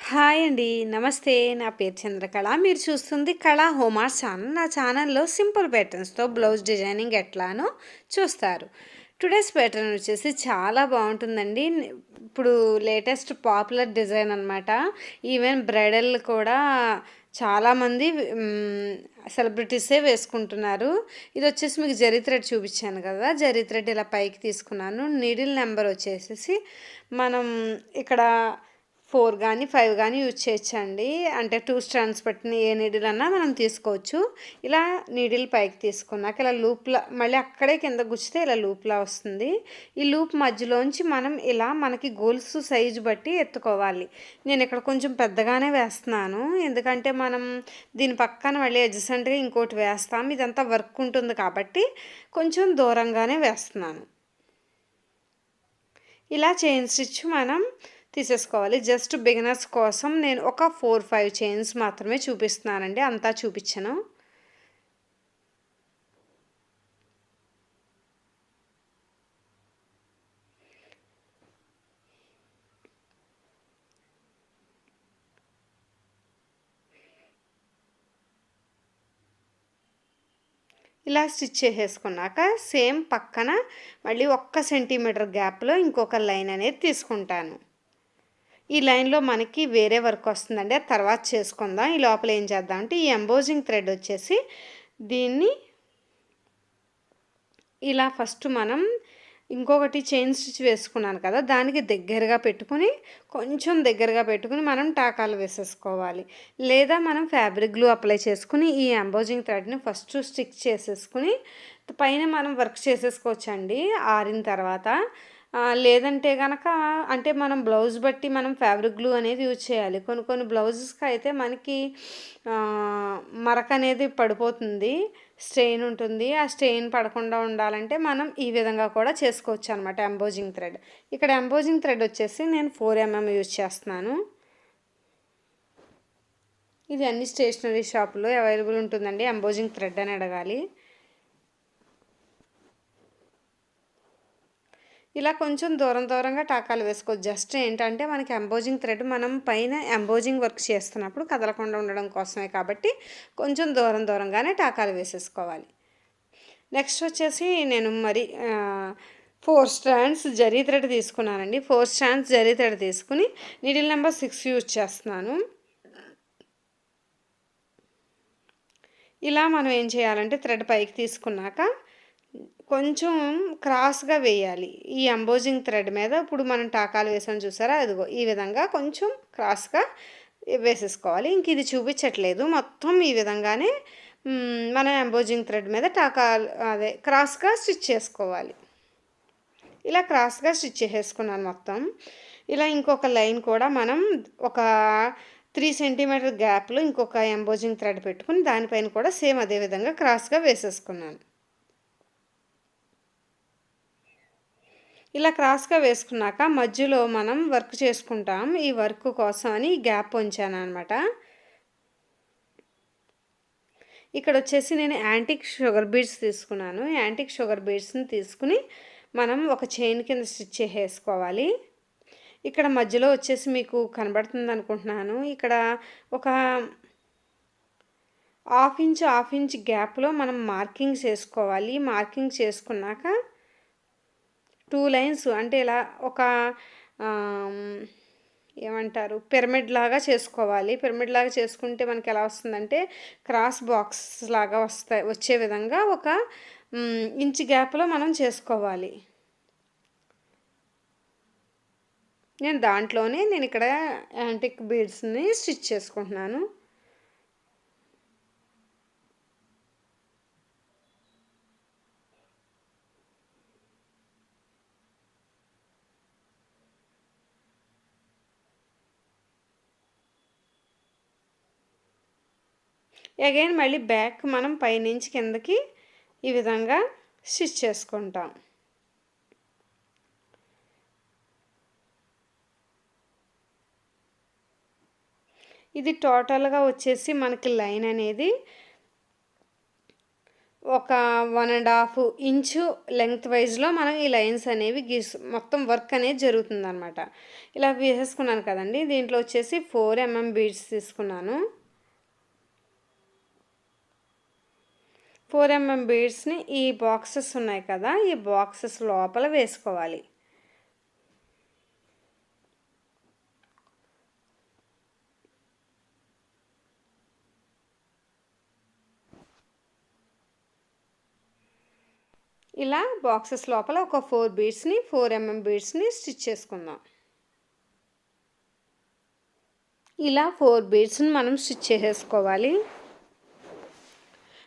Hi అండి. నమస్తే. నా పేరు చంద్రకళ. మీరు చూస్తుంది కళా హోమార్స్ ఛానల్. నా ఛానల్‌లో సింపుల్ ప్యాటర్న్స్‌తో బ్లౌజ్ డిజైనింగ్ ఎట్లానో చూస్తారు. టుడేస్ ప్యాటర్న్ వచ్చేసి చాలా బాగుంటుందండి. ఇప్పుడు లేటెస్ట్ పాపులర్ డిజైన్ అనమాట. ఈవెన్ బ్రైడల్ కూడా చాలామంది సెలబ్రిటీసే వేసుకుంటున్నారు. ఇది వచ్చేసి మీకు జరీ థ్రెడ్ చూపించాను కదా! జరీ థ్రెడ్ ఇలా పైకి తీసుకున్నాను. నీడిల్ నెంబర్ వచ్చేసేసి మనం ఇక్కడ 4 గానీ, 5 గానీ యూజ్ చేయొచ్చండి. అంటే 2 స్ట్రాండ్స్ పట్టిన ఏ నీడిల్ అన్నా మనం తీసుకోవచ్చు. ఇలా నీడిల్ పైకి తీసుకున్నాక ఇలా లూప్‌లా మళ్ళీ అక్కడే కింద గుచ్చితే ఇలా లూప్‌లా వస్తుంది. ఈ లూప్ మధ్యలోంచి మనం ఇలా మనకి గొలుసు సైజు బట్టి ఎత్తుకోవాలి. నేను ఇక్కడ కొంచెం పెద్దగానే వేస్తున్నాను. ఎందుకంటే మనం దీని పక్కన మళ్ళీ అడ్జసెంట్‌గా ఇంకోటి వేస్తాం. ఇదంతా వర్క్ ఉంటుంది కాబట్టి కొంచెం దూరంగానే వేస్తున్నాను. ఇలా చైన్ స్టిచ్ మనం తీసేసుకోవాలి. జస్ట్ బిగినర్స్ కోసం నేను ఒక 4, 5 చైన్స్ మాత్రమే చూపిస్తున్నానండి. అంతా చూపించను. ఇలా స్టిచ్ చేసేసుకున్నాక సేమ్ పక్కన మళ్ళీ 1 సెంటీమీటర్ గ్యాప్లో ఇంకొక లైన్ అనేది తీసుకుంటాను. ఈ లైన్లో మనకి వేరే వర్క్ వస్తుందండి. అది తర్వాత చేసుకుందాం. ఈ లోపల ఏం చేద్దాం అంటే ఈ ఎంబోజింగ్ థ్రెడ్ వచ్చేసి దీన్ని ఇలా ఫస్ట్ మనం ఇంకొకటి చైన్ స్టిచ్ వేసుకున్నాను కదా! దానికి దగ్గరగా పెట్టుకుని కొంచెం దగ్గరగా పెట్టుకుని మనం టాకాలు వేసేసుకోవాలి. లేదా మనం ఫ్యాబ్రిక్ గ్లూ అప్లై చేసుకుని ఈ ఎంబోజింగ్ థ్రెడ్ని ఫస్ట్ స్టిక్ చేసేసుకుని పైన మనం వర్క్ చేసేసుకోవచ్చండి ఆరిన తర్వాత. లేదంటే గనక అంటే మనం బ్లౌజ్ బట్టి మనం ఫ్యాబ్రిక్ గ్లూ అనేది యూజ్ చేయాలి. కొన్ని కొన్ని బ్లౌజెస్‌కి అయితే మనకి మరక అనేది పడిపోతుంది. స్ట్రెయిన్ ఉంటుంది. ఆ స్ట్రెయిన్ పడకుండా ఉండాలంటే మనం ఈ విధంగా కూడా చేసుకోవచ్చు అనమాట ఎంబోజింగ్ థ్రెడ్. ఇక్కడ ఎంబోజింగ్ థ్రెడ్ వచ్చేసి నేను 4 mm యూజ్ చేస్తున్నాను. ఇది అన్ని స్టేషనరీ షాపుల్లో అవైలబుల్ ఉంటుందండి. ఎంబోజింగ్ థ్రెడ్ అని అడగాలి. ఇలా కొంచెం దూరం దూరంగా టాకాలు వేసుకోవచ్చు. జస్ట్ ఏంటంటే మనకి ఎంబోజింగ్ థ్రెడ్ మనం పైన ఎంబోజింగ్ వర్క్ చేస్తున్నప్పుడు కదలకుండా ఉండడం కోసమే కాబట్టి కొంచెం దూరం దూరంగానే టాకాలు వేసేసుకోవాలి. నెక్స్ట్ వచ్చేసి నేను మరి 4 స్ట్రాండ్స్ జరీ థ్రెడ్ తీసుకున్నానండి. 4 స్ట్రాండ్స్ జరీ థ్రెడ్ తీసుకుని నీడిల్ నెంబర్ 6 యూజ్ చేస్తున్నాను. ఇలా మనం ఏం చేయాలంటే థ్రెడ్ పైకి తీసుకున్నాక కొంచెం క్రాస్గా వేయాలి. ఈ ఎంబోజింగ్ థ్రెడ్ మీద ఇప్పుడు మనం టాకాలు వేసాం చూసారా, అదిగో ఈ విధంగా కొంచెం క్రాస్గా వేసేసుకోవాలి. ఇంక ఇది చూపించట్లేదు, మొత్తం ఈ విధంగానే మనం ఎంబోజింగ్ థ్రెడ్ మీద టాకాలు అదే క్రాస్గా స్టిచ్ చేసుకోవాలి. ఇలా క్రాస్గా స్టిచ్ చేసేసుకున్నాను మొత్తం. ఇలా ఇంకొక లైన్ కూడా మనం ఒక 3 సెంటీమీటర్ గ్యాప్లో ఇంకొక ఎంబోజింగ్ థ్రెడ్ పెట్టుకుని దానిపైన కూడా సేమ్ అదే విధంగా క్రాస్గా వేసేసుకున్నాను. ఇలా క్రాస్గా వేసుకున్నాక మధ్యలో మనం వర్క్ చేసుకుంటాం. ఈ వర్క్ కోసం అని గ్యాప్ ఉంచాను అనమాట. ఇక్కడ వచ్చేసి నేను యాంటిక్ షుగర్ బీడ్స్ తీసుకున్నాను. యాంటిక్ షుగర్ బీడ్స్ని తీసుకుని మనం ఒక చైన్ కింద స్టిచ్ చేసేసుకోవాలి. ఇక్కడ మధ్యలో వచ్చేసి మీకు కనబడుతుంది అనుకుంటున్నాను. ఇక్కడ ఒక హాఫ్ ఇంచ్ గ్యాప్లో మనం మార్కింగ్స్ వేసుకోవాలి. మార్కింగ్ చేసుకున్నాక 2 లైన్స్ అంటే ఇలా ఒక ఏమంటారు పిరమిడ్ లాగా చేసుకోవాలి. పిరమిడ్ లాగా చేసుకుంటే మనకి ఎలా వస్తుందంటే క్రాస్ బాక్స్ లాగా వచ్చే విధంగా ఒక ఇంచ్ గ్యాప్లో మనం చేసుకోవాలి. నేను ఇక్కడ యాంటిక్ బీడ్స్ని స్టిచ్ చేసుకుంటున్నాను. అగైన్ మళ్ళీ బ్యాక్ మనం పైనుంచి కిందకి ఈ విధంగా స్టిచ్ చేసుకుంటాం. ఇది టోటల్గా వచ్చేసి మనకి లైన్ అనేది ఒక 1½ ఇంచు లెంగ్త్ వైజ్‌లో మనం ఈ లైన్స్ అనేవి మొత్తం వర్క్ అనేది జరుగుతుందనమాట. ఇలా వేసేసుకున్నాను కదండీ! దీంట్లో వచ్చేసి 4 బీడ్స్ తీసుకున్నాను. 4 బీడ్స్‌ని ఈ బాక్సెస్ ఉన్నాయి కదా! ఈ బాక్సెస్ లోపల వేసుకోవాలి. ఇలా బాక్సెస్ లోపల ఒక 4 బీడ్స్‌ని స్టిచ్ చేసుకుందాం. ఇలా 4 బీడ్స్‌ని మనం స్టిచ్ చేసేసుకోవాలి.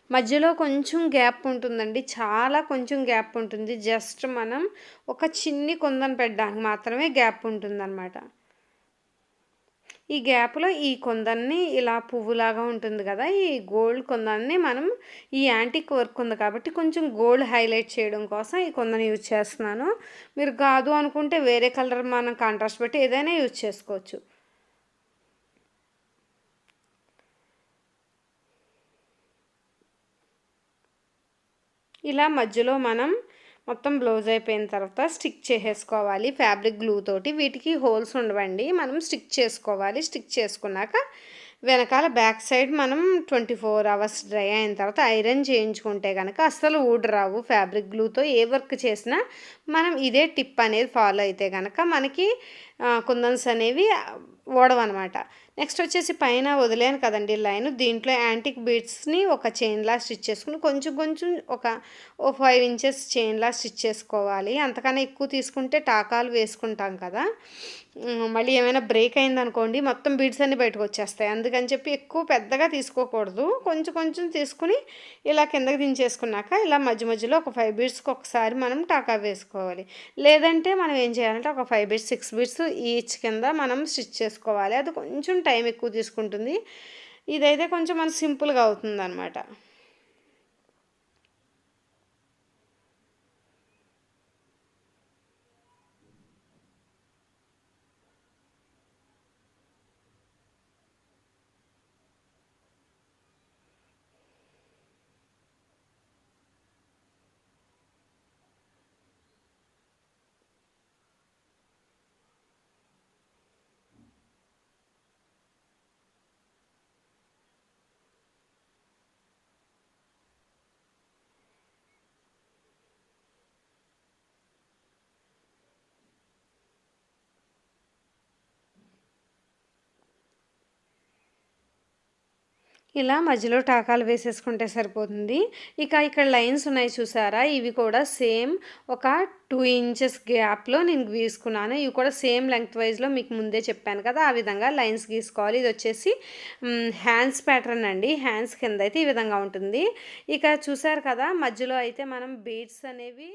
మధ్యలో కొంచెం గ్యాప్ ఉంటుందండి. చాలా కొంచెం గ్యాప్ ఉంటుంది. జస్ట్ మనం ఒక చిన్ని కుందన్ పెట్టడానికి మాత్రమే గ్యాప్ ఉంటుందన్నమాట. ఈ గ్యాప్‌లో ఈ కుందన్ని ఇలా పువ్వులాగా ఉంటుంది కదా! ఈ గోల్డ్ కుందన్ని మనం ఈ యాంటిక్ వర్క్ ఉంది కాబట్టి కొంచెం గోల్డ్ హైలైట్ చేయడం కోసం ఈ కుందన్ యూజ్ చేస్తున్నాను. మీరు కాదు అనుకుంటే వేరే కలర్ మనం కాంట్రాస్ట్ పెట్టి ఏదైనా యూజ్ చేసుకోవచ్చు. ఇలా మధ్యలో మనం మొత్తం బ్లౌజ్ అయిపోయిన తర్వాత స్టిక్ చేసేసుకోవాలి ఫ్యాబ్రిక్ గ్లూ తోటి. వీటికి హోల్స్ ఉండవండి. మనం స్టిక్ చేసుకోవాలి. స్టిక్ చేసుకున్నాక వెనకాల బ్యాక్ సైడ్ మనం 24 అవర్స్ డ్రై అయిన తర్వాత ఐరన్ చేయించుకుంటే కనుక అస్సలు ఊడరావు. ఫ్యాబ్రిక్ గ్లూతో ఏ వర్క్ చేసినా మనం ఇదే టిప్ అనేది ఫాలో అయితే కనుక మనకి కుందన్స్ అనేవి ఓడవన్నమాట. నెక్స్ట్ వచ్చేసి పైన వదిలేను కదండి లైన్, దీంట్లో యాంటిక్ బీడ్స్ని ఒక చైన్లా స్టిచ్ చేసుకుని కొంచెం కొంచెం ఓ 5 ఇంచెస్ చైన్లా స్టిచ్ చేసుకోవాలి. అంతకన్నా ఎక్కువ తీసుకుంటే టాకాలు వేసుకుంటాం కదా, మళ్ళీ ఏమైనా బ్రేక్ అయిందనుకోండి మొత్తం బీడ్స్ అన్నీ బయటకు వచ్చేస్తాయి. అందుకని చెప్పి ఎక్కువ పెద్దగా తీసుకోకూడదు. కొంచెం కొంచెం తీసుకుని ఇలా కిందకి దించేసుకున్నాక ఇలా మధ్య మధ్యలో ఒక 5 బీడ్స్కి ఒకసారి మనం టాకా వేసుకోవాలి. లేదంటే మనం ఏం చేయాలంటే ఒక 5 బీడ్స్ 6 బీడ్స్ ఈచ్ కింద మనం స్టిచ్ చేసుకోవాలి. అది కొంచెం టైం ఎక్కువ తీసుకుంటుంది. ఇదైతే కొంచెం మనకు సింపుల్గా అవుతుందన్నమాట. ఇలా మధ్యలో టాకాలు వేసేసుకుంటే సరిపోతుంది. ఇక ఇక్కడ లైన్స్ ఉన్నాయి చూసారా, ఇవి కూడా సేమ్ ఒక 2 ఇంచెస్ గ్యాప్‌లో నేను గీసుకున్నాను. ఇవి కూడా సేమ్ లెంగ్త్ వైజ్‌లో మీకు ముందే చెప్పాను కదా, ఆ విధంగా లైన్స్ గీసుకోవాలి. ఇది వచ్చేసి హ్యాండ్స్ ప్యాటర్న్ అండి. హ్యాండ్స్ కింద అయితే ఈ విధంగా ఉంటుంది. ఇక చూసారు కదా, మధ్యలో అయితే మనం బీడ్స్ అనేవి